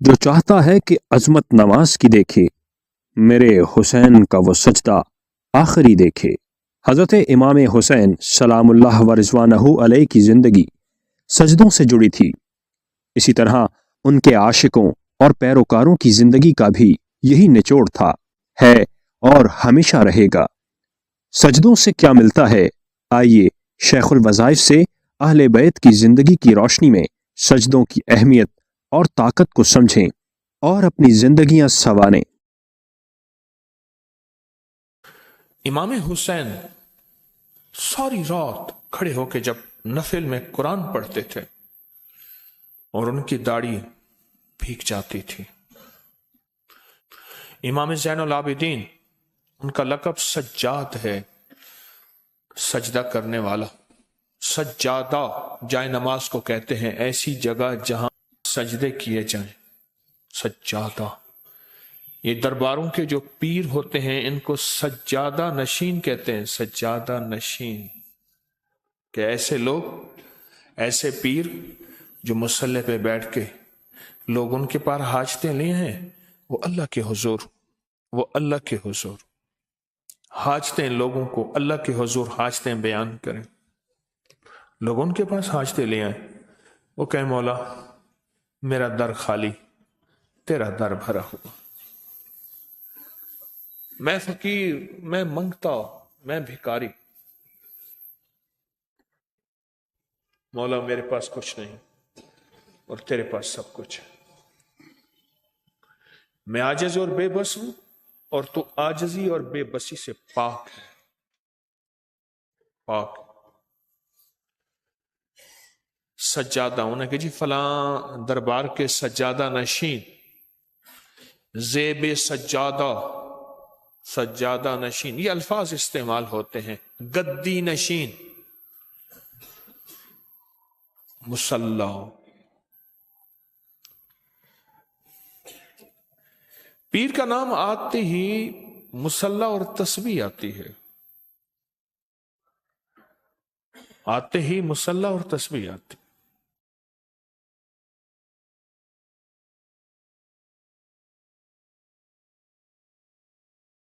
جو چاہتا ہے کہ عظمت نماز کی دیکھے، میرے حسین کا وہ سجدہ آخری دیکھے۔ حضرت امام حسین سلام اللہ و رضوانہ علیہ کی زندگی سجدوں سے جڑی تھی۔ اسی طرح ان کے عاشقوں اور پیروکاروں کی زندگی کا بھی یہی نچوڑ تھا، ہے اور ہمیشہ رہے گا۔ سجدوں سے کیا ملتا ہے؟ آئیے شیخ الوظائف سے اہل بیت کی زندگی کی روشنی میں سجدوں کی اہمیت اور طاقت کو سمجھیں اور اپنی زندگیاں سنواریں۔ امام حسین ساری رات کھڑے ہو کے جب نفل میں قرآن پڑھتے تھے اور ان کی داڑھی بھیگ جاتی تھی۔ امام زین العابدین، ان کا لقب سجاد ہے، سجدہ کرنے والا۔ سجادہ جائے نماز کو کہتے ہیں، ایسی جگہ جہاں سجدے کیے جائیں، سجادہ۔ یہ درباروں کے جو پیر ہوتے ہیں ان کو سجادہ نشین کہتے ہیں، سجادہ نشین، کہ ایسے لوگ، ایسے پیر جو مصلی پہ بیٹھ کے لوگ ان کے پاس حاجتیں لیے ہیں، وہ اللہ کے حضور، وہ اللہ کے حضور حاجتیں، لوگوں کو اللہ کے حضور حاجتیں بیان کریں۔ لوگ ان کے پاس حاجتیں لے آئیں، وہ کہیں مولا میرا در خالی، تیرا در بھرا ہوا، میں فقیر، میں منگتا، میں بھکاری، مولا میرے پاس کچھ نہیں اور تیرے پاس سب کچھ ہے۔ میں عاجز اور بے بس ہوں اور تو عاجزی اور بے بسی سے پاک ہے، پاک۔ سجادہ، انہیں کہ جی فلاں دربار کے سجادہ نشین، زیب سجادہ، سجادہ نشین، یہ الفاظ استعمال ہوتے ہیں۔ گدی نشین، مصلی، پیر کا نام آتے ہی مصلی اور تسبیح آتی ہے، آتے ہی مصلی اور تسبیح آتی۔